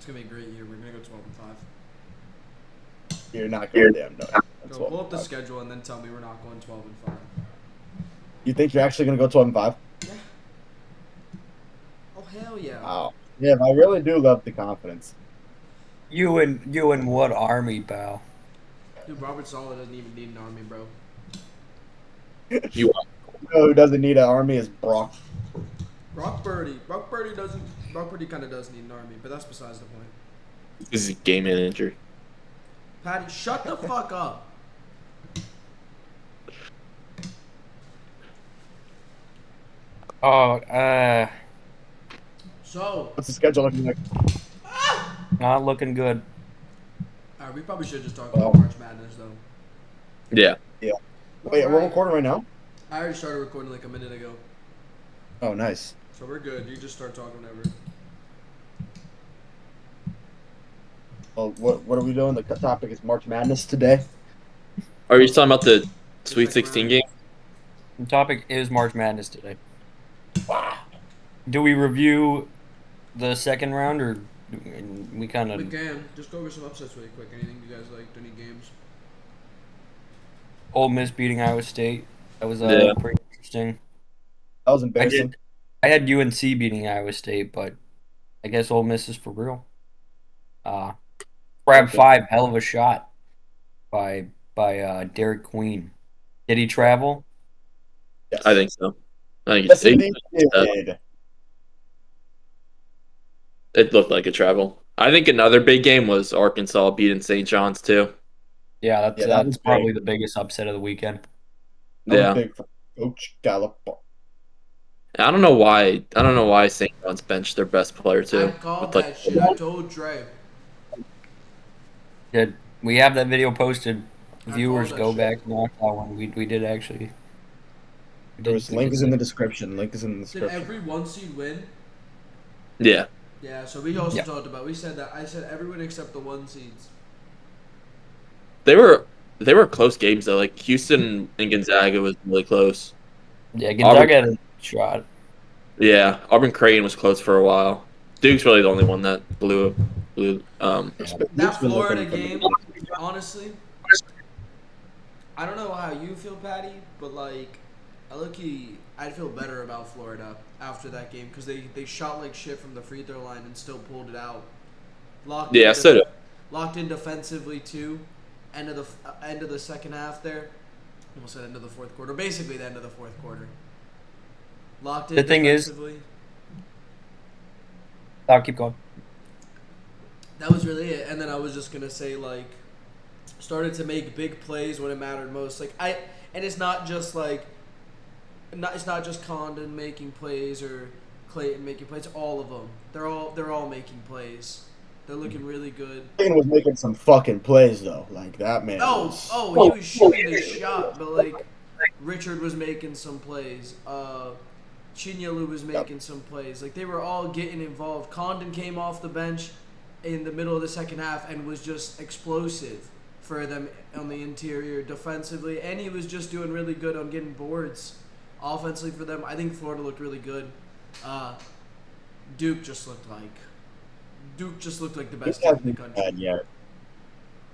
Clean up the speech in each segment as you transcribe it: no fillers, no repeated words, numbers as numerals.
It's gonna be a great year. We're gonna go 12-5. You're not going damn no. That's Go what. pull up the schedule and then tell me we're not going 12-5. You think you're actually gonna go 12-5? Yeah. Oh hell yeah. Wow. Yeah, I really do love the confidence. You and what army, pal? Dude, Robert Sala doesn't even need an army, bro. You know who doesn't need an army is Brock. Brock Purdy. Brock Purdy doesn't. Brock Purdy kind of does need an army, but that's besides the point. This is game manager. Patty, shut the fuck up. Oh, So, What's the schedule looking like? not looking good. we probably should just talk Oh. about March Madness though. Yeah. Yeah. Wait, we're recording right now? I already started recording like a minute ago, Oh, nice. so we're good. You just start talking whenever. Well, what are we doing? The topic is March Madness today. Are you talking about the Sweet second 16 round. game? The topic is March Madness today. Do we review the second round, or we kind We of? can just go over some upsets really quick. Anything you guys liked? Any games? Ole Miss beating Iowa State. That was Yeah. pretty interesting. That was embarrassing. I had UNC beating Iowa State, but I guess Ole Miss is for real. Grab Okay. 5, hell of a shot by Derek Queen. Did he travel? Yes. I think so. I think Yes, indeed he did. it looked like a travel. I think another big game was Arkansas beating St. John's too. Yeah, Yeah, that that's was probably big. the biggest upset of the weekend. That was Yeah. big for Coach Gallup. I don't know why. I don't know why St. John's benched their best player too. I called With, that shit. I told Dre. Did we have that video posted? I Viewers, called that go shit. back and watch that one. We did actually. There was link is in the description. Link is in the Did description. every one seed win? Yeah. Yeah. So we also Yeah. talked about. We said that. I said everyone except the one seeds. They were close games though. Like Houston and Gonzaga was really close. Yeah, Gonzaga had a shot. Yeah, Auburn Creighton was close for a while. Duke's really the only one that blew. Duke's That been Florida looking for game, the- honestly, I don't know how you feel, Patty, but like, I'd feel better about Florida after that game because they shot like shit from the free throw line and still pulled it out. Locked Yeah, in so do- locked in defensively too. End of the second half there. Almost said end of the fourth quarter. Basically the end of the fourth quarter. Locked in The thing is- defensively. I'll keep going. That was really it. And then I was just gonna say like, started to make big plays when it mattered most. And it's not just like, it's not just Condon making plays or Clayton making plays. All of them. They're all making plays. They're looking really good. Clayton was making some fucking plays though. Like that man. was- He was shooting the shot, but like Richard was making some plays. Chinyalu was making some plays. Like they were all getting involved. Condon came off the bench in the middle of the second half and was just explosive for them on the interior defensively, and he was just doing really good on getting boards offensively for them. I think Florida looked really good. Duke just looked like the Duke best team in hasn't the looked country. bad yet.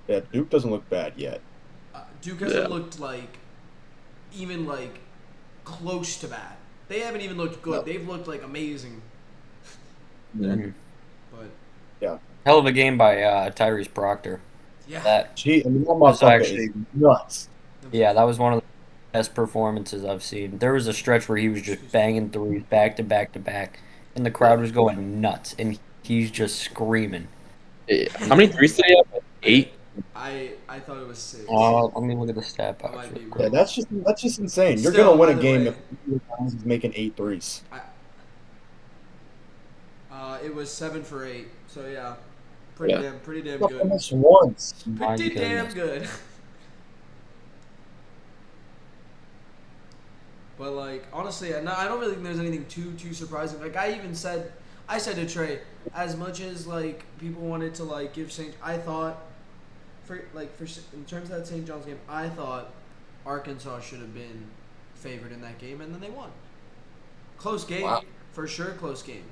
Yeah, Duke doesn't look bad yet. Duke hasn't Yeah. looked like even like close to bad. They haven't even looked good. No. They've looked like amazing. Mhm. But Hell of a game by Tyrese Proctor. yeah, That That So motherfucker actually- is nuts. that was one of the best performances I've seen. There was a stretch where he was just banging threes back to back to back, and the crowd was going nuts, and he's just screaming. How many threes did he have? Like 8. I thought it was 6. Let me look at the stat I might box. be real Yeah, quick. that's just insane. You're Still, gonna win by a the game way- if he's making 8 threes. It was 7 for 8. So yeah, pretty Yeah. damn Fuck, good. almost once. My Pretty damn goodness. good. But like honestly, I don't really think there's anything too surprising. Like I said to Trey, as much as like people wanted to like give St. I thought for in terms of that St. John's game, I thought Arkansas should have been favored in that game, and then they won. Close game Wow. for sure. Close game.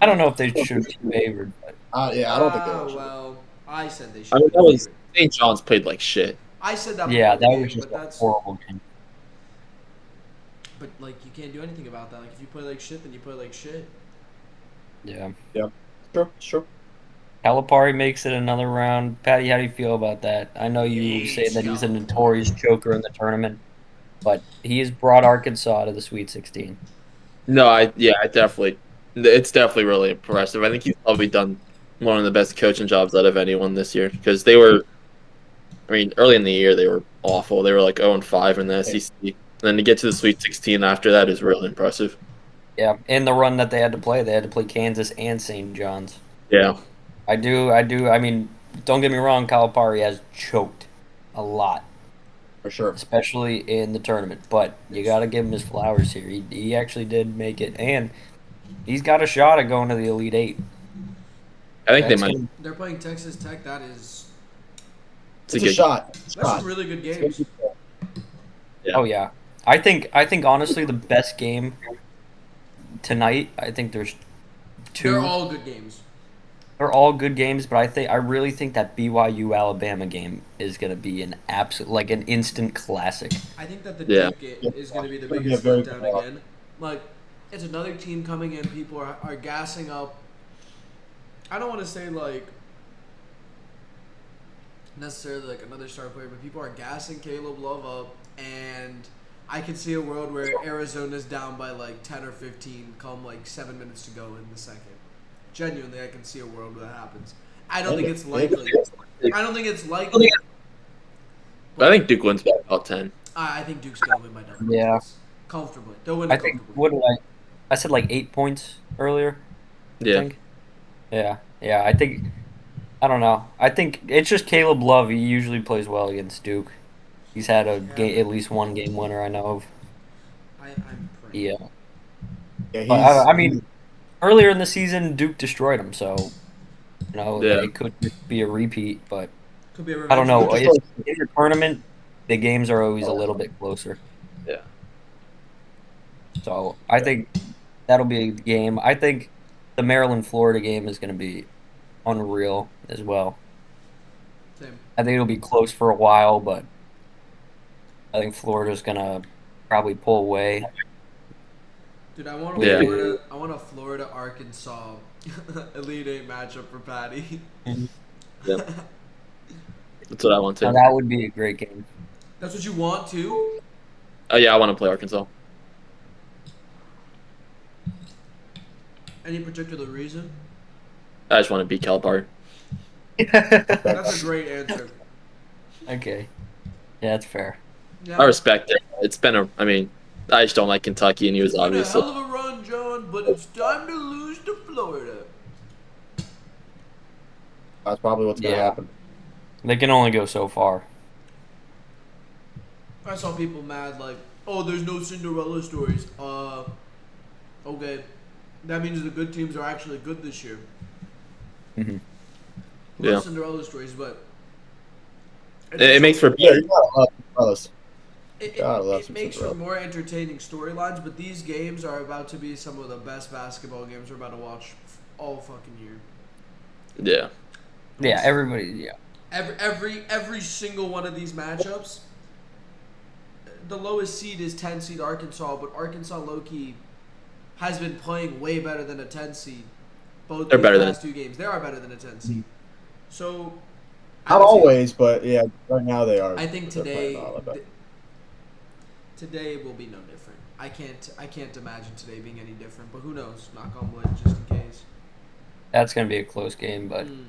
I don't know if they should be favored, but Yeah, I don't think they Ah, all should. well, I said they I should mean, be that the was favorite. St. John's played like shit. I said that Yeah, before the that was game, just but a that's horrible game. but like you can't do anything about that. Like if you play like shit, then you play like shit. Yeah. Sure. Calipari makes it another round. Patty, how do you feel about that? I know you say Hates that he's a Calipari. notorious choker in the tournament, but he has brought Arkansas to the Sweet 16. No, I definitely, it's definitely really impressive. I think he's probably done one of the best coaching jobs out of anyone this year because they were, I mean, early in the year they were awful. They were like 0-5 in the SEC, and then to get to the Sweet 16 after that is really impressive. Yeah, in the run that they had to play Kansas and St. John's. Yeah, I mean, don't get me wrong, Calipari has choked a lot, For sure. especially in the tournament. But you got to give him his flowers here. He actually did make it, and he's got a shot at going to the Elite Eight. I think they That's might. gonna, They're playing Texas Tech. That is It's It's a a good. shot. It's a that's shot. some really good games. Yeah. oh yeah, I think honestly the best game tonight. I think there's two. They're all good games. They're all good games, but I really think that BYU Alabama game is gonna be an absolute like an instant classic. I think that the Yeah. Duke is going to be the It's gonna be biggest a very letdown good again. Like, it's another team coming in. People are gassing up. I don't want to say like necessarily like another star player, but people are gassing Caleb Love up, and I can see a world where Arizona's down by like 10 or 15, come like 7 minutes to go in the second. Genuinely, I can see a world where that happens. I don't think it's likely. I don't think it's likely. I think Duke wins by about 10. I think Duke's gonna win by double Yeah. digits comfortably. They'll win I it think comfortably. what did I said like 8 points earlier. I Yeah. think. Yeah. I don't know. I think it's just Caleb Love. He usually plays well against Duke. He's had at least one game winner I know of. I'm praying. Yeah. Yeah, But I mean, earlier in the season, Duke destroyed him, so Yeah. it could be a repeat. But Could be a I don't know. revenge Just match. In the tournament, the games are always a little bit closer. Yeah. So I think that'll be a game. I think the Maryland Florida game is going to be unreal as well. Same. I think it'll be close for a while, but I think Florida's going to probably pull away. Dude, I want Yeah. a Florida Arkansas Elite Eight matchup for Patty. Yeah. That's what I want Now to. that would be a great game. That's what you want too? Oh yeah, I want to play Arkansas. Any particular reason? I just want to beat Calipari. That's a great answer. Okay. Yeah, that's fair. Yeah. I respect it. It's been I mean, I just don't like Kentucky, and he was Been a obviously. hell of a run, John, but it's time to lose to Florida. That's probably what's gonna Yeah. happen. They can only go so far. I saw people mad like, oh, there's no Cinderella stories. Okay. That means the good teams are actually good this year. Mhm. No Yeah. Cinderella stories, but It makes for. Yeah, you gotta love Cinderellas. It, God, I love it some makes for Cinderella. more entertaining storylines, but these games are about to be some of the best basketball games we're about to watch all fucking year. Yeah. Yeah, everybody. Yeah. Every single one of these matchups, the lowest seed is 10 seed Arkansas, but Arkansas Loki has been playing way better than a 10 seed. Both They're these better than past two games, they are better than a 10 seed. So, I Not would say- always, but yeah, right now they are. I think They're playing today, a lot better. today will be no different. I can't imagine today being any different. But who knows? Knock on wood, just in case. That's going to be a close game, but Mm.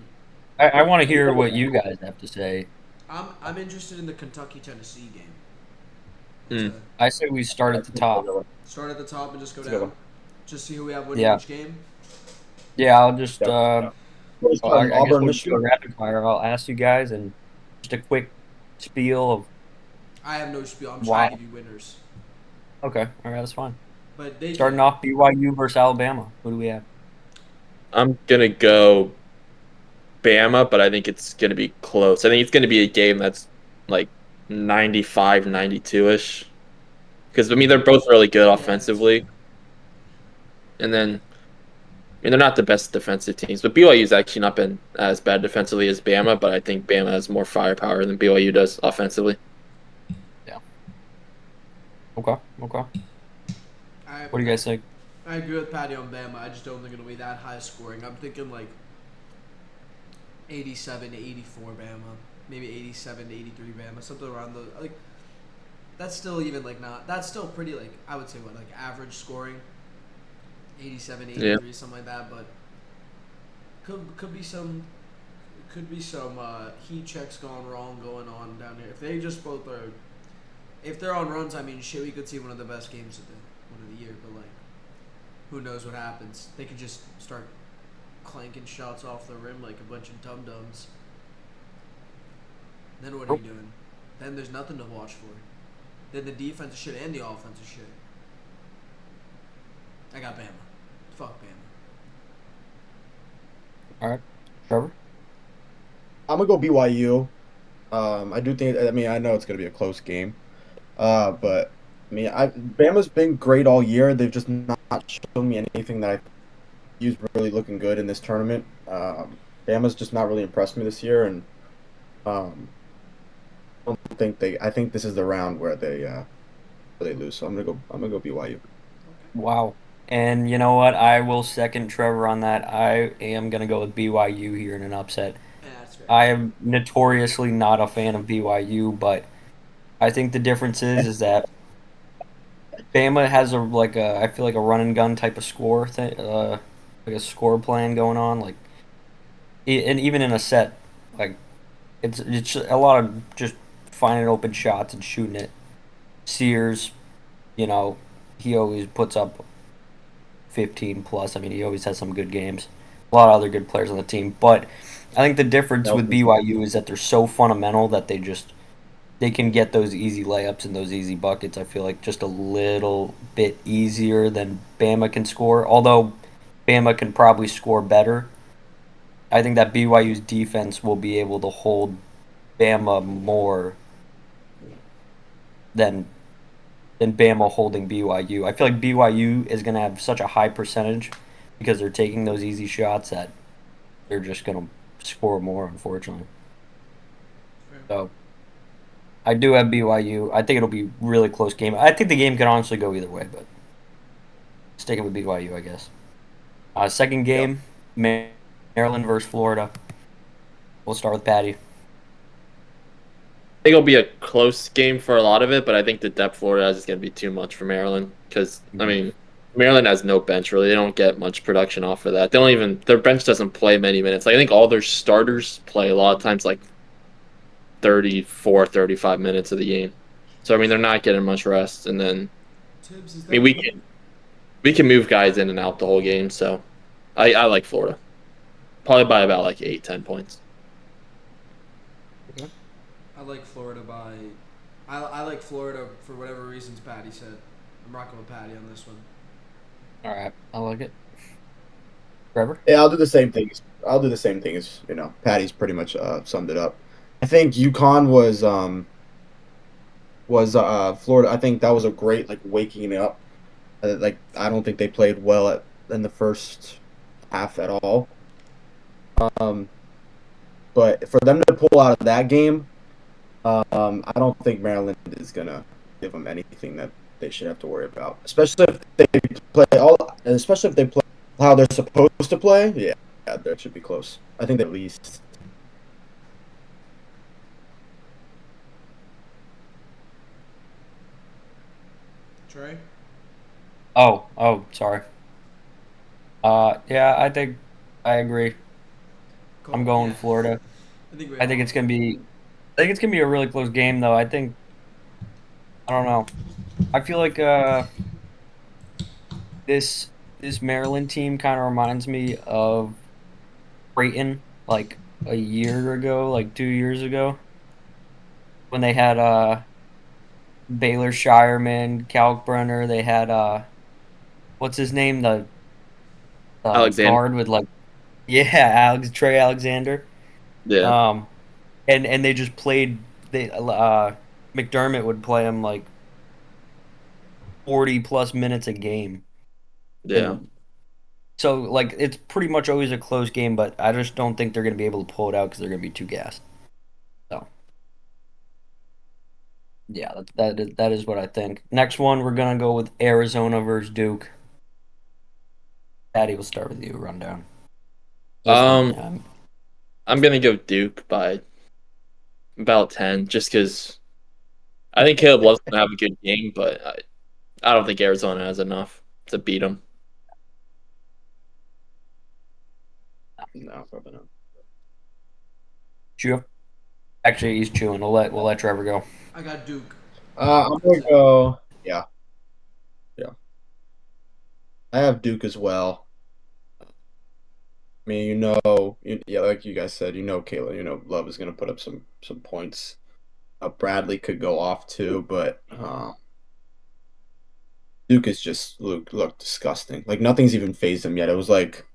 I want to hear what you guys have to say. I'm interested in the Kentucky Tennessee game. Mm. I say we start at the top. Start at the top and just go That's a good down. one. Just see who we have winning Yeah. each game. Yeah, I'll just Yep. well, I guess Auburn, we'll just Michigan. go rapid fire. I'll ask you guys and just a quick spiel of. I have no spiel. I'm Wow. trying to give you winners. Okay, all right, that's fine. But they Starting off BYU versus Alabama. Who do we have? I'm gonna go Bama, but I think it's gonna be close. I think it's gonna be a game that's like 95, 92-ish. Because I mean they're both really good offensively. And then mean, they're not the best defensive teams, but BYU's actually not been as bad defensively as Bama, but I think Bama has more firepower than BYU does offensively. Okay. Okay. I, What do you guys think? I agree with Patty on Bama. I just don't think it'll be that high scoring. I'm thinking like 87 to 84 Bama, maybe 87 to 83 Bama, something around the like. That's still even like not. That's still pretty like I would say what like average scoring. 87, 83, something like that. But could be some heat checks gone wrong going on down here. If they just both are, if they're on runs, I mean shit, we could see one of the best games of the year. But like, who knows what happens? They could just start clanking shots off the rim like a bunch of dum dums. Then what are you doing? Then there's nothing to watch for. Then the defense is shit and the offense is shit. I got Bama. Fuck Bama. All right, Trevor. I'm gonna go BYU. I do think. I mean, I know it's gonna be a close game. But I mean, Bama's been great all year. They've just not shown me anything that I use really looking good in this tournament. Bama's just not really impressed me this year, and I don't think they. I think this is the round where they lose. So I'm gonna go BYU. Wow. And you know what? I will second Trevor on that. I am gonna go with BYU here in an upset. Yeah, that's fair. I am notoriously not a fan of BYU, but I think the difference is that Bama has I feel like a run and gun type of score thing, like a score plan going on, and even in a set, like it's a lot of just finding open shots and shooting it. Sears, you know, he always puts up 15 plus. I mean, he always has some good games. A lot of other good players on the team, but I think the difference with BYU is that they're so fundamental that they can get those easy layups and those easy buckets. I feel like just a little bit easier than Bama can score. Although Bama can probably score better. I think that BYU's defense will be able to hold Bama more than Bama holding BYU. I feel like BYU is going to have such a high percentage because they're taking those easy shots that they're just going to score more, unfortunately. So I do have BYU. I think it'll be a really close game. I think the game could honestly go either way, but sticking with BYU, I guess. Second game, Maryland versus Florida. We'll start with Patty. I think it'll be a close game for a lot of it, but I think the depth Florida has is going to be too much for Maryland because, I mean, Maryland has no bench really. They don't get much production off of that. They don't even their bench doesn't play many minutes. Like, I think all their starters play a lot of times like 34, 35 minutes of the game. So I mean, they're not getting much rest. And then Tibbs, is I mean, we can move guys in and out the whole game. So I like Florida, probably by about like 8-10 points. I like Florida by. I like Florida for whatever reasons Patty said. I'm rocking with Patty on this one. All right, I like it. Trevor? Yeah, I'll do the same thing. I'll do the same thing as Patty's pretty much summed it up. I think UConn was Florida. I think that was a great like waking up. Like I don't think they played well in the first half at all. But for them to pull out of that game, I don't think Maryland is gonna give them anything that they should have to worry about. Especially if they play how they're supposed to play. Yeah, that should be close. I think at least. Trey? Oh, sorry. Yeah, I agree. Cool. I'm going Yeah. Florida. I think it's gonna be a really close game, though. I don't know. I feel like this Maryland team kind of reminds me of Creighton, like a year ago, like 2 years ago, when they had Baylor Shireman, Kalkbrenner. They had what's his name, the Alexander. guard with Trey Alexander. Yeah. And they just played. McDermott would play him like 40 plus minutes a game. Yeah. And So like it's pretty much always a close game, but I just don't think they're going to be able to pull it out because they're going to be too gassed. So yeah, that is what I think. Next one, we're gonna go with Arizona versus Duke. Patty, we'll start with you. Rundown. This one, Um, I'm gonna go Duke by about 10, just because I think Caleb Love's gonna have a good game, but I don't think Arizona has enough to beat him. No, probably not. chew. Actually, he's chewing. We'll let Trevor go. I got Duke. I'm gonna go. Yeah, yeah. I have Duke as well. I mean, yeah, like you guys said, Kayla, Love is gonna put up some points. Bradley could go off too, but Duke is just look disgusting. Like nothing's even phased him yet. It was like,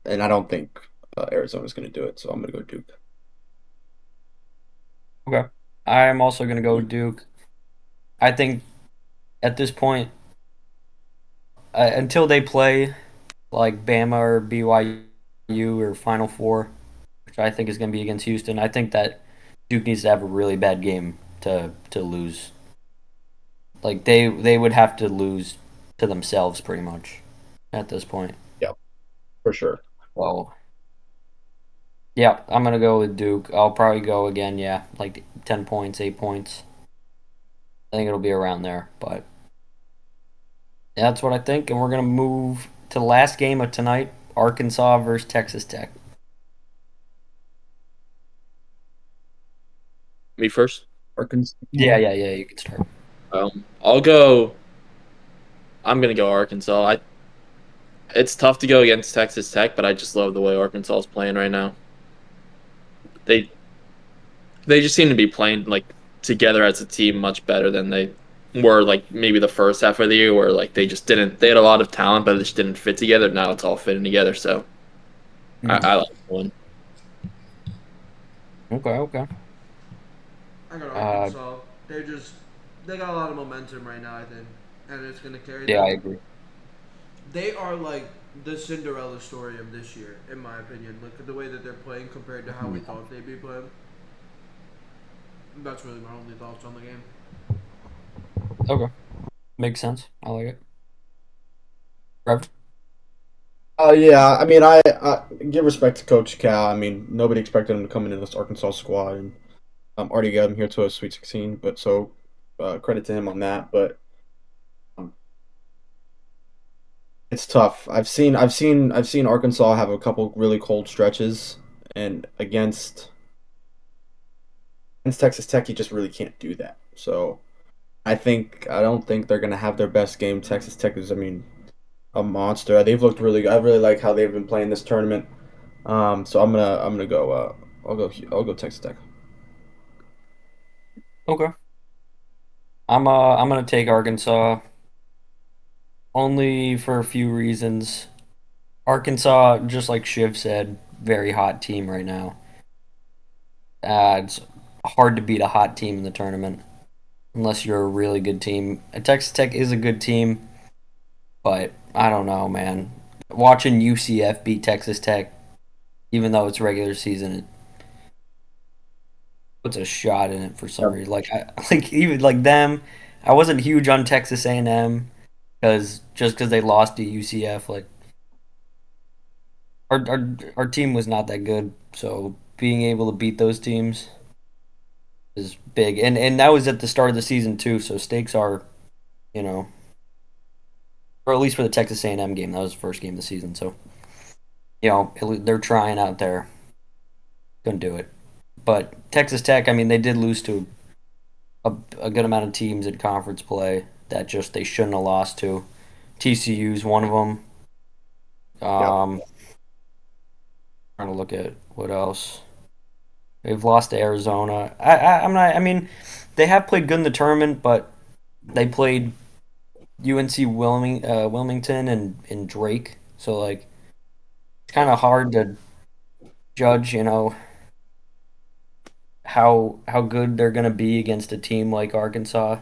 and I don't think Arizona's gonna do it, so I'm gonna go Duke. Okay. I'm also gonna go with Duke. I think at this point, until they play like Bama or BYU or Final Four, which I think is going to be against Houston, I think that Duke needs to have a really bad game to lose. Like they would have to lose to themselves pretty much at this point. Yeah, for sure. Well, yeah, I'm gonna go with Duke. I'll probably go again. Yeah, like 10 points, 8 points. I think it'll be around there, but yeah, that's what I think. And we're gonna move to the last game of tonight: Arkansas versus Texas Tech. Me first. Arkansas. Yeah. You can start. I'll go. I'm gonna go Arkansas. It's tough to go against Texas Tech, but I just love the way Arkansas is playing right now. They they just seem to be playing like together as a team much better than they were like maybe the first half of the year, where like they just didn't. They had a lot of talent, but it just didn't fit together. Now it's all fitting together. So I like that one. Okay. I got Arkansas. They got a lot of momentum right now, I think, and it's gonna carry them. Yeah, I agree. They are like the Cinderella story of this year, in my opinion. Look at the way that they're playing compared to how we thought they'd be playing. That's really my only thoughts on the game. Okay, makes sense. I like it. Trevor? Yeah. I mean, I give respect to Coach Cal. I mean, nobody expected him to come into this Arkansas squad, and already got him here to a Sweet 16. But so, credit to him on that. But um, it's tough. I've seen Arkansas have a couple really cold stretches, and against Texas Tech, you just really can't do that. So I don't think they're gonna have their best game. Texas Tech is, I mean, a monster. They've looked really good. I really like how they've been playing this tournament. So I'm gonna go. I'll go Texas Tech. Okay. I'm gonna take Arkansas only for a few reasons. Arkansas, just like Shiv said, very hot team right now. It's hard to beat a hot team in the tournament unless you're a really good team. Texas Tech is a good team, but I don't know, man. Watching UCF beat Texas Tech, even though it's regular season, it puts a shot in it for some reason. Like even like them, I wasn't huge on Texas A&M because they lost to UCF. Like our team was not that good, so being able to beat those teams is big. And that was at the start of the season too. So stakes are, you know, or at least for the Texas A&M game, that was the first game of the season. So they're trying out there. Couldn't do it. But Texas Tech, I mean, they did lose to a good amount of teams in conference play that just they shouldn't have lost to. TCU's one of them. Trying to look at what else. They've lost to Arizona. I'm not. I mean, they have played good in the tournament, but they played UNC Wilmington and Drake. So like, it's kind of hard to judge. How good they're gonna be against a team like Arkansas.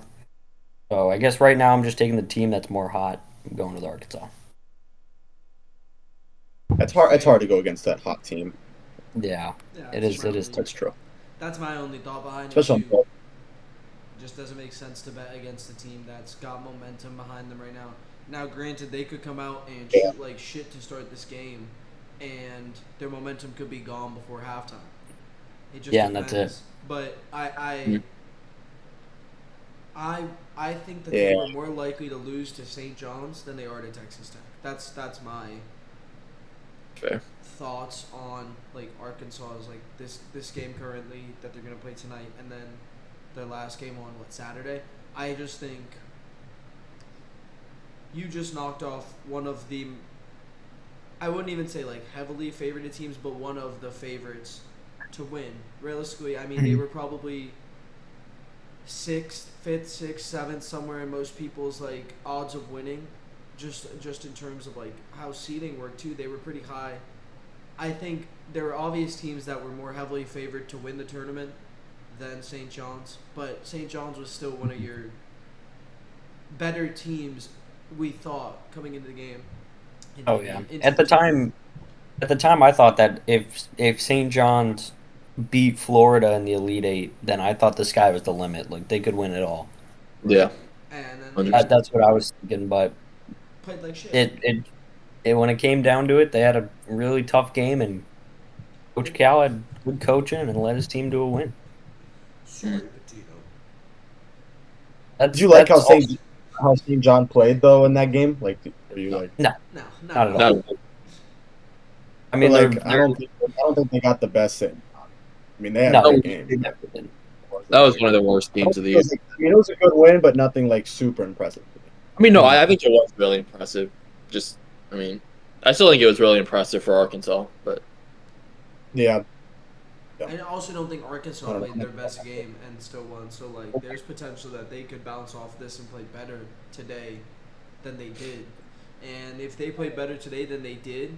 So I guess right now I'm just taking the team that's more hot. I'm going with Arkansas. It's hard. It's hard to go against that hot team. Yeah, Yeah, it that's is. my It is. only- That's true. That's my only thought behind Especially it on too. It just doesn't make sense to bet against a team that's got momentum behind them right now. Now, granted, they could come out and shoot like shit to start this game, and their momentum could be gone before halftime. It just Yeah, and depends. that's it. But Mhm. I think that Yeah. they were more likely to lose to St. John's than they are to Texas Tech. That's my Fair. thoughts on like Arkansas's like this game currently that they're gonna play tonight, and then their last game on Saturday. I just think you just knocked off one of the, I wouldn't even say like heavily favored teams, but one of the favorites to win. Realistically, I mean they were probably sixth, fifth, sixth, seventh, somewhere in most people's like odds of winning. Just in terms of like how seeding worked too, they were pretty high. I think there were obvious teams that were more heavily favored to win the tournament than St. John's, but St. John's was still one of your better teams, we thought, coming into the game. Oh yeah. At the time, I thought that if St. John's beat Florida in the Elite Eight, then I thought the sky was the limit. Like they could win it all. Yeah. And then they Hundred just That's what I was thinking. But played like shit. it when it came down to it, they had a really tough game, and Coach Cal had good coaching and led his team to a win. Sorry, Patino. That's, Did you like that's how St. John played though in that game? Like, were you like? No, Not at all. No, I mean, like, they're I don't think they got the best St. I mean, they had no, a great they game. never did. that was one of the worst teams of the year. I mean, it was a good win, but nothing like super impressive. I mean, no, I think it was really impressive. Just, I mean, I still think it was really impressive for Arkansas, but Yeah, I also don't think Arkansas I don't played know. their best game and still won. So like, there's potential that they could bounce off this and play better today than they did. And if they play better today than they did,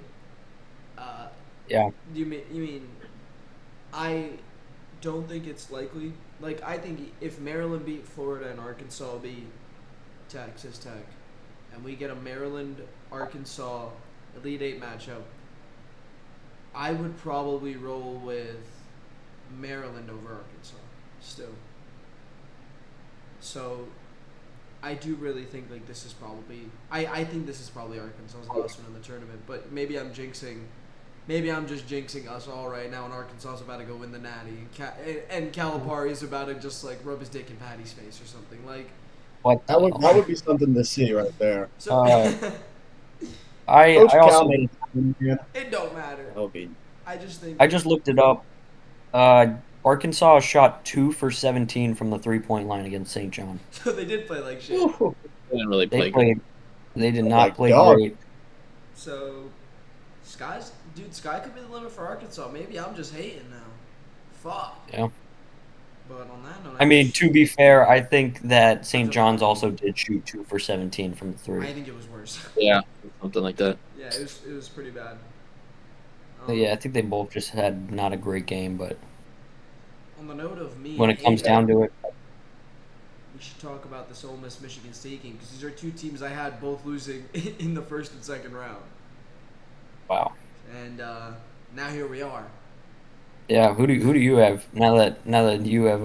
Yeah. you mean I don't think it's likely. Like I think if Maryland beat Florida and Arkansas beat Texas Tech, and we get a Maryland Arkansas Elite Eight matchup, I would probably roll with Maryland over Arkansas still. So I do really think like this is probably I think this is probably Arkansas's last one in the tournament, but maybe I'm just jinxing us all right now, and Arkansas is about to go win the Natty, and Calipari is about to just like rub his dick in Patty's face or something like. What that the would be something to see right there. So I Coach Cal also made it. it don't matter. That would be. I just think I just looked it up. Arkansas shot 2 for 17 from the 3-point line against St. John. so they did play like shit. Ooh. they didn't really play. They did Oh not my play God. great. So Sky could be the limit for Arkansas. Maybe I'm just hating now. Fuck. Yeah. But on that note, I mean, to be fair, I think that St. John's also did shoot 2 for 17 from the I 3. think it was worse. Yeah, something like that. Yeah, it was pretty bad. Yeah, I think they both just had not a great game, but On the note of me, when it comes hating, down to it, we should talk about this Ole Miss Michigan State game because these are two teams I had both losing in the first and second round, wow. and now here we are. Yeah, who do you have now that you have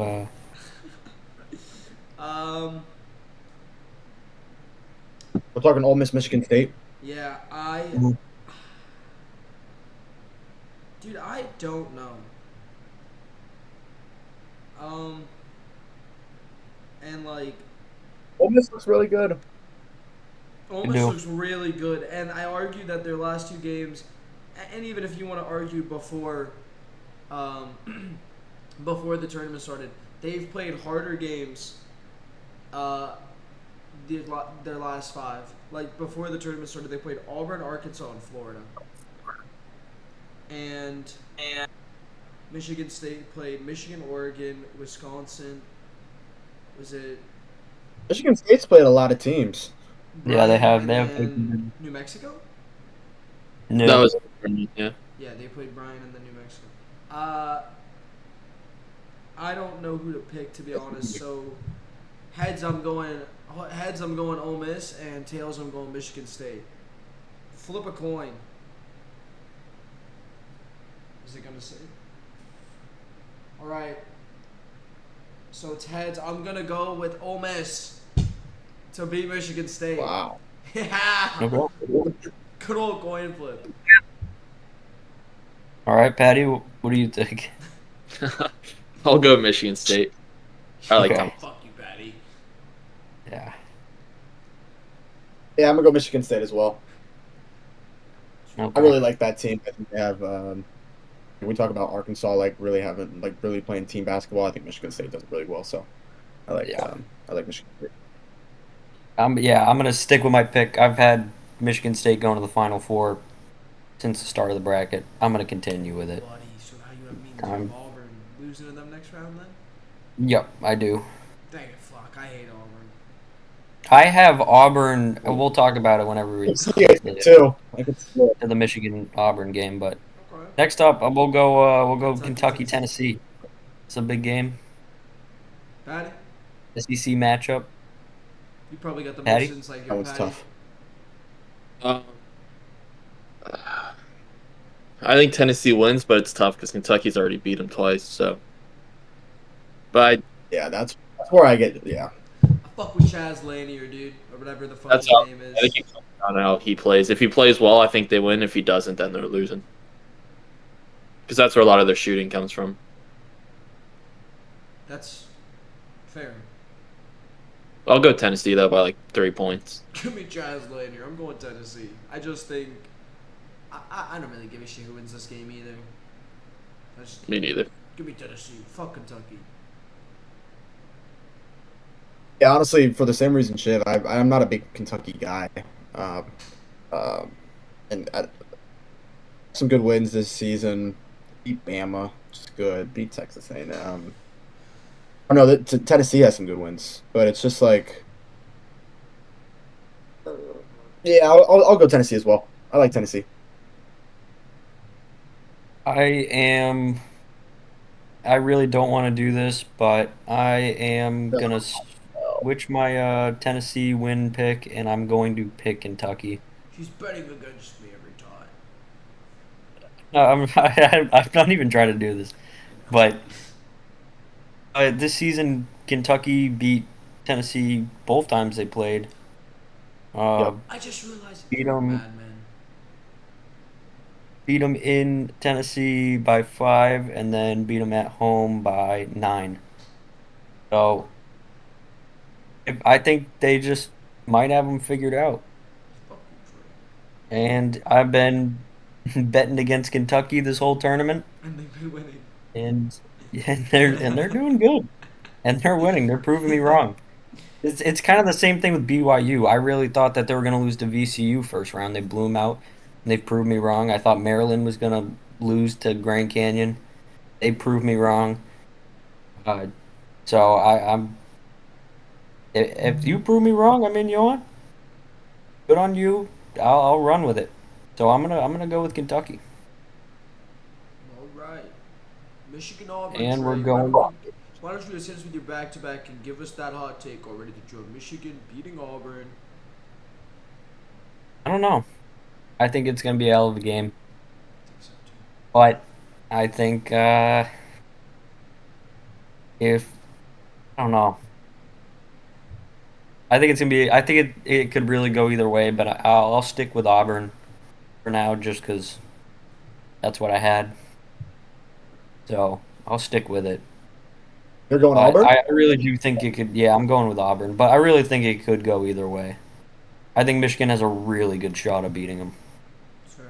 We're talking Ole Miss, Michigan State. Yeah, dude, I don't know. And like, Ole Miss looks really good. Ole I Miss do. looks really good, and I argue that their last two games, and even if you want to argue before, before the tournament started, they've played harder games. Their last 5, like before the tournament started, they played Auburn, Arkansas, and Florida, and Michigan State played Michigan, Oregon, Wisconsin. Was it? Michigan State's played a lot of teams. Yeah, they have- Bryan they have- and New Mexico. no. That was yeah. Yeah, they played Bryan and then New Mexico. I don't know who to pick, to be honest. So heads I'm going Ole Miss, and tails I'm going Michigan State. Flip a coin. is it gonna say? All right. So it's heads. I'm gonna go with Ole Miss to beat Michigan State. Wow. Yeah. Okay. Good old coin flip. All right, Patty, what do you think? I'll go Michigan State. I like Okay. Tom. Fuck you, Patty. Yeah. Yeah, I'm gonna go Michigan State as well. Okay. I really like that team. I think they have. When we talk about Arkansas, like really having like really playing team basketball, I think Michigan State does it really well. So, I like Yeah. I like Michigan State. I'm gonna stick with my pick. I've had Michigan State going to the Final Four since the start of the bracket. I'm gonna continue with it. Buddy, so how you have me Time. and Auburn losing to them next round then? Yep, I do. Dang it, fuck. I hate Auburn. I have Auburn. We'll talk about it whenever we It's the too. Like it's to the Michigan Auburn game. But Okay. next up, we'll go Kentucky, Kentucky Tennessee. It's a big game. Patty, SEC matchup. you probably got the Patty? most insight here, that one's Patty. tough. I think Tennessee wins, but it's tough because Kentucky's already beat them twice. So, but Yeah, that's where I get. Yeah, I fuck with Chaz Lanier, dude, or whatever the fuck that's his how name is. I think it comes down to how he plays. If he plays well, I think they win. If he doesn't, then they're losing. Because that's where a lot of their shooting comes from. That's fair. I'll go Tennessee though by like 3 points. Give me Chaz Lanier. I'm going Tennessee. I just think I don't really give a shit who wins this game either. I just Me neither. give me Tennessee. Fuck Kentucky. yeah. Honestly, for the same reason, Shiv, I'm not a big Kentucky guy. And some good wins this season. Beat Bama, which is good. Beat Texas A&M. Oh no, Tennessee has some good wins, but it's just like, yeah, I'll go Tennessee as well. I like Tennessee. I really don't want to do this, but I am gonna switch my Tennessee win pick, and I'm going to pick Kentucky. She's betting against me every time. No, I'm not even trying to do this, but this season Kentucky beat Tennessee both times they played. Yep. I just realized Beat you're a 'em. madman. Beat them in Tennessee by 5, and then beat them at home by 9. So I think they just might have them figured out. Fuck you, Trey. And I've been betting against Kentucky this whole tournament, And they've been winning. and they're doing good, and they're winning. They're proving me wrong. It's kind of the same thing with BYU. I really thought that they were going to lose to VCU first round. They blew them out. And they've proved me wrong. I thought Maryland was going to lose to Grand Canyon. They proved me wrong. So I'm. If you prove me wrong, I mean, you know what? Good on you. I'll run with it. So I'm gonna go with Kentucky. All right. Michigan Auburn. And Trey, we're going- Why don't you just hit us with your back-to-back and give us that hot take already to join Michigan beating Auburn? I don't know. I think it's gonna be a hell of a game, I think so too. but I think if I don't know. I think it's gonna be. I think it could really go either way, but I'll stick with Auburn for now, just because that's what I had. So I'll stick with it. You're going But Auburn? I really do think it could. Yeah, I'm going with Auburn, but I really think it could go either way. I think Michigan has a really good shot of beating them. Sure.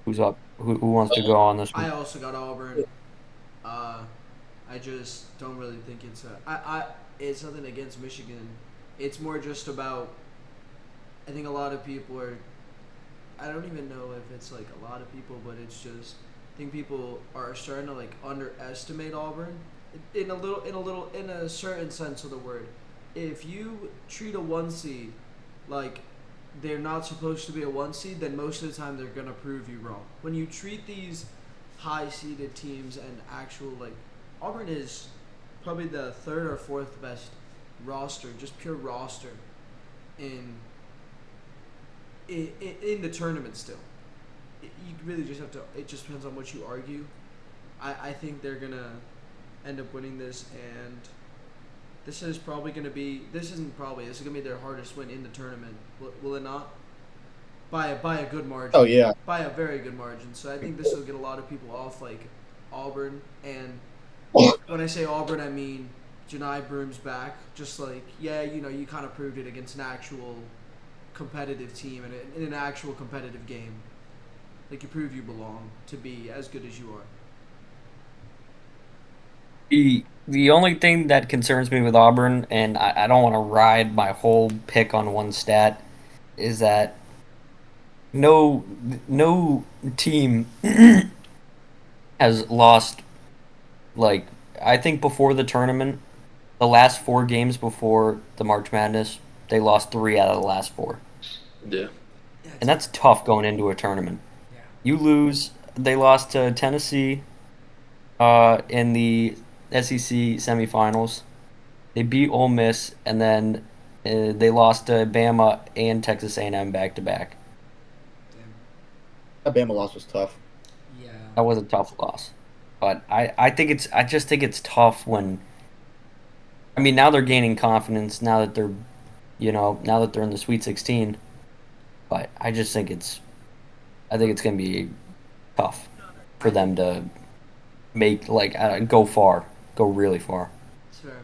Who's up? Who wants to go on this I one? also got Auburn. I just don't really think it's it's nothing against Michigan. It's more just about. I think a lot of people are. I don't even know if it's like a lot of people, but it's just. I think people are starting to like underestimate Auburn in a certain sense of the word. If you treat a 1 seed like they're not supposed to be a 1 seed, then most of the time they're gonna prove you wrong. When you treat these high seeded teams and actual like Auburn is probably the third or fourth best roster, just pure roster in the tournament still. you really just have to. It just depends on what you argue. I think they're gonna end up winning this, and this is probably gonna be. This isn't probably. This is gonna be their hardest win in the tournament. Will it not? By a good margin. Oh yeah, By a very good margin. So I think this will get a lot of people off, like Auburn. And when I say Auburn, I mean Janai Broom's back. Just like, yeah, you kind of proved it against an actual competitive team and in an actual competitive game. Like, you prove you belong to be as good as you are. The only thing that concerns me with Auburn, and I don't want to ride my whole pick on one stat, is that no team has lost, like, I think before the tournament, the last 4 games before the March Madness, they lost 3 out of the last 4. Yeah. Yeah, And that's tough going into a tournament. yeah. You lose, they lost to Tennessee in the SEC semifinals. They beat Ole Miss, and then they lost to Bama and Texas A&M back to back. that Bama loss was tough. Yeah. That was a tough loss. But I just think it's tough when, I mean, now they're gaining confidence now that they're, now that they're in the Sweet 16. But I think it's going to be tough for them to make, like, go really far. It's fair.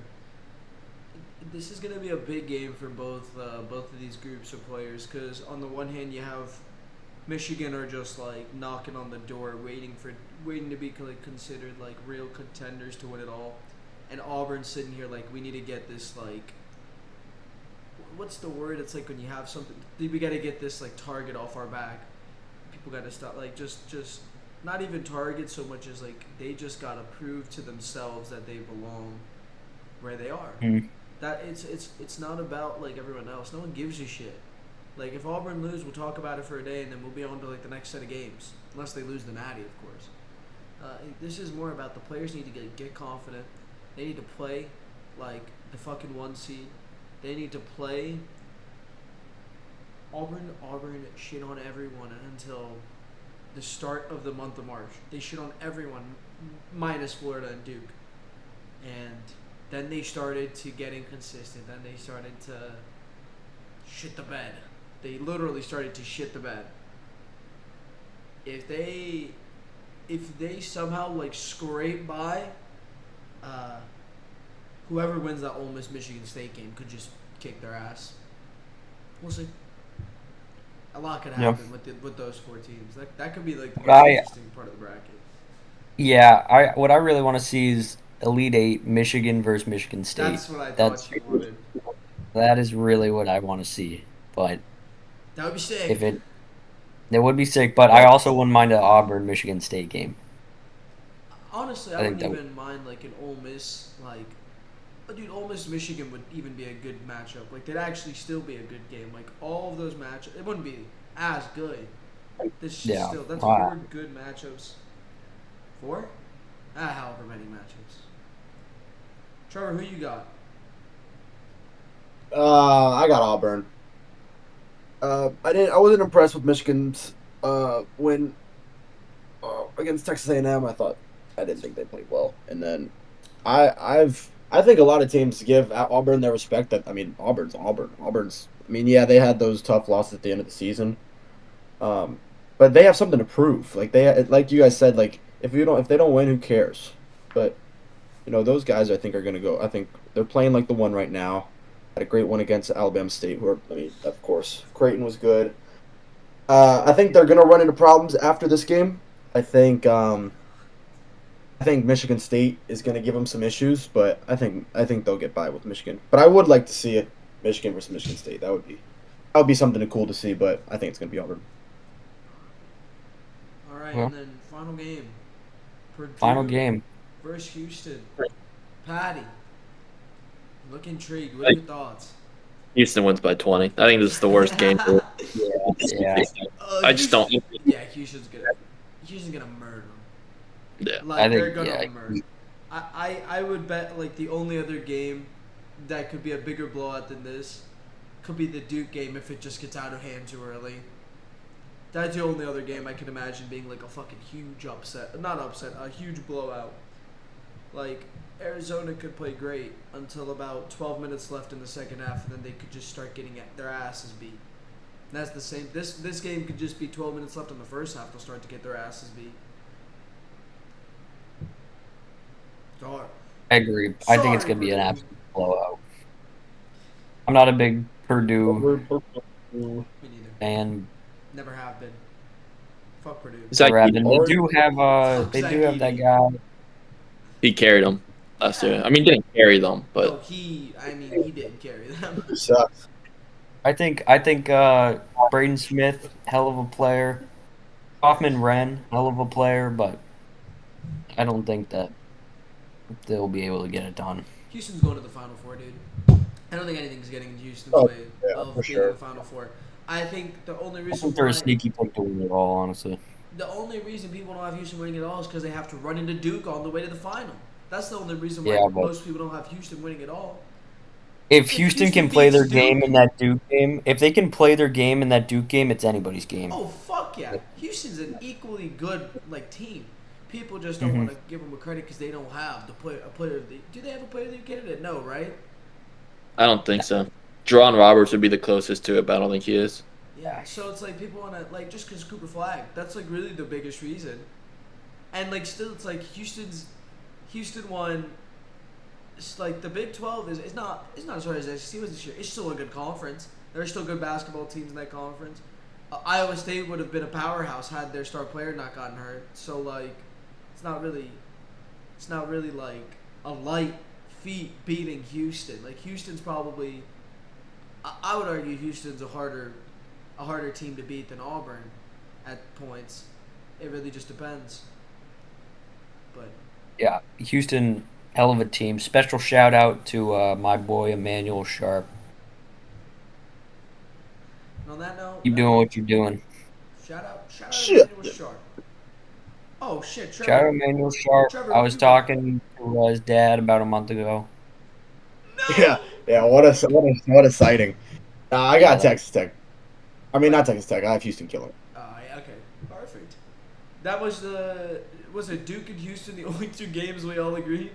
This is going to be a big game for both of these groups of players because on the one hand you have Michigan are just like knocking on the door, waiting to be like considered like real contenders to win it all, and Auburn sitting here like we need to get this like what's the word? It's like when you have something we got to get this like target off our back. People got to stop like just not even target so much as like they just got to prove to themselves that they belong where they are. Mhm. That it's not about like everyone else. No one gives a shit. Like if Auburn lose, we'll talk about it for a day, and then we'll be on to like the next set of games, unless they lose the Natty, of course. This is more about the players need to get confident. They need to play like the fucking 1 seed. They need to play. Auburn shit on everyone until the start of the month of March. They shit on everyone, minus Florida and Duke, and then they started to get inconsistent. Then they started to shit the bed. They literally started to shit the bed. If they somehow like scrape by, whoever wins that Ole Miss Michigan State game could just kick their ass. We'll see. A lot could happen with those 4 teams. That could be like the most interesting part of the bracket. Yeah, what I really want to see is Elite Eight, Michigan versus Michigan State. That's what I thought you wanted. That is really what I want to see. But That would be sick. if it would be sick, but I also wouldn't mind an Auburn Michigan State game. Honestly, I wouldn't even mind like an Ole Miss like, dude, Ole Miss Michigan would even be a good matchup. Like they'd actually still be a good game. Like all of those matchups, it wouldn't be as good. That's 4 good matchups. 4? However many matchups. Trevor, who you got? I got Auburn. I wasn't impressed with Michigan's win against Texas A&M. I didn't think they played well, and then I think a lot of teams give Auburn their respect. That I mean, Auburn's Auburn. I mean, yeah, they had those tough losses at the end of the season, but they have something to prove. Like like you guys said, like if they don't win, who cares? But those guys I think are gonna go. I think they're playing like the one right now. Had a great one against Alabama State. Of course, Creighton was good. I think they're gonna run into problems after this game. I think Michigan State is gonna give them some issues, but I think they'll get by with Michigan. But I would like to see it, Michigan versus Michigan State. That would be something cool to see. But I think it's gonna be Auburn. All right, Well. and then final game. Purdue Final game. versus Houston. Patty, look intrigued. What are your thoughts? Houston wins by 20. I think this is the worst game. Yeah. I just don't. Yeah, Houston's gonna murder them. Yeah. Like I they're think, gonna yeah. murder. I would bet like the only other game that could be a bigger blowout than this could be the Duke game if it just gets out of hand too early. That's the only other game I can imagine being like a fucking huge upset. Not upset, a huge blowout. Like, Arizona could play great until about 12 minutes left in the second half, and then they could just start getting their asses beat. And that's the same. This game could just be 12 minutes left in the first half. They'll start to get their asses beat. Sorry. I agree. I think it's Sorry, gonna be an Purdue. absolute blowout. I'm not a big Purdue Me neither. fan. Never have been. Fuck Purdue. Zach They Edey, do have Fuck they Zach do have that Edey. guy. he carried them last year. I mean, didn't carry them, but No, he did carry them. He sucks. I think Braden Smith, hell of a player. Kaufman Wren, hell of a player, but I don't think that they'll be able to get it done. Houston's going to the Final Four, dude. I don't think anything's getting in Houston's Oh, way yeah, of for being sure. in the Final Four. I think the only I reason think they're why a sneaky pick to win it all, honestly. the only reason people don't have Houston winning it all is because they have to run into Duke on the way to the final. That's the only reason why Yeah, but- most people don't have Houston winning it all. If Houston can Houston play their beats game Duke- in that Duke game, if they can play their game in that Duke game, it's anybody's game. Oh fuck yeah! Houston's an equally good team. People just don't Mhm. want to give them a credit because they don't have a player. Do they have a player of the candidate? No, right? I don't think so. Jerron Roberts would be the closest to it, but I don't think he is. Yeah. So it's like people want to just because Cooper Flag. That's like really the biggest reason. And still, it's like Houston won. It's like the Big 12 is not as hard as the SEC was this year. It's still a good conference. There are still good basketball teams in that conference. Iowa State would have been a powerhouse had their star player not gotten hurt. So it's not really like a light feat beating Houston. Like Houston's probably, I would argue Houston's a harder team to beat than Auburn at points. It really just depends. But Yeah, Houston, hell of a team. Special shout out to my boy Emmanuel Sharp. and on that note, Keep doing what you're doing. shout out Shit. Emmanuel Sharp. Oh shit, Trevor. Shout out Emmanuel Sharp. Trevor, I was you- talking to his dad about a month ago. No! Yeah. What a sighting. I got Texas Tech. I mean, not Texas Tech. I have Houston killing. Yeah, okay, perfect. That was it Duke and Houston the only two games we all agree?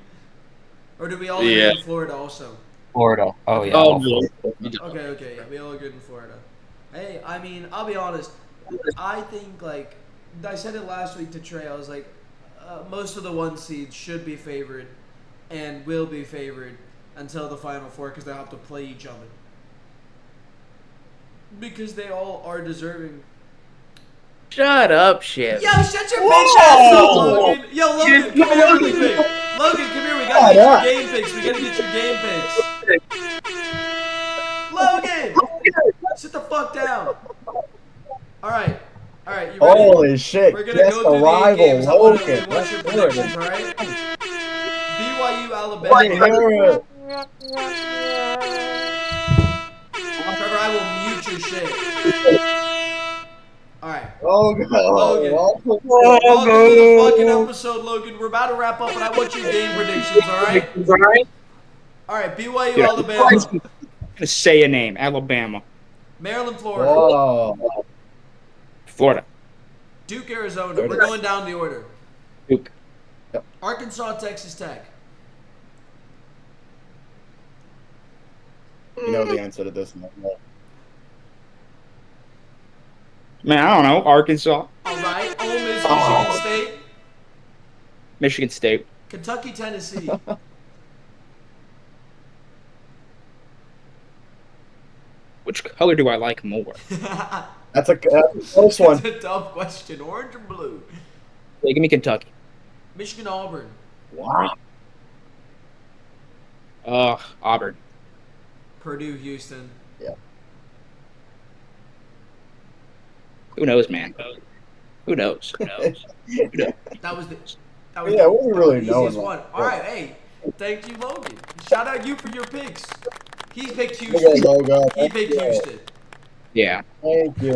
Or did we all agree Yeah. in Florida also? Florida. Oh yeah. Oh, Okay, yeah, we all agreed in Florida. Hey, I mean, I'll be honest. I think I said it last week to Trey. I was like, most of the 1 seeds should be favored, and will be favored until the Final Four because they have to play each other. Because they all are deserving. Shut up, shit. Yo, shut your bitch ass up, Logan. Yo, Logan, come here really quick. Logan, come here. We gotta get your game picks. We gotta get your game picks. Logan, sit the fuck down. All right, you ready? Holy shit! We're gonna Guest go through the arrival, games. I want to Logan. what's your Let's do it. predictions, all right? BYU, Let's Alabama. hear it. Trevor, I will mute your shit. All right. Logan. Logan. Logan. Welcome to the fucking episode, Logan. We're about to wrap up, and I want your game predictions, all right? All right, BYU, Yeah. Alabama. I'm gonna say a name. Alabama. Maryland, Florida. Whoa. Florida. Duke, Arizona. We're going down the order. Duke. Arkansas, Texas Tech. You know the answer to this one. Man, I don't know. Arkansas. All right. Ole Miss, Oh. Michigan State. Michigan State. Kentucky, Tennessee. Which color do I like more? That's a close one. That's a tough question. Orange or blue? Yeah, give me Kentucky. Michigan, Auburn. Wow. Auburn. Purdue, Houston. Who knows, man? Who knows? That was the. That was Yeah, the, what we that really was the know easiest in one. life. All right, hey, thank you, Logan. Shout out you for your picks. He picked Okay, Houston. Logan. He picked Houston. Yeah. Thank you.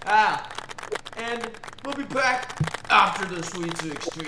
And we'll be back after the Sweet 16.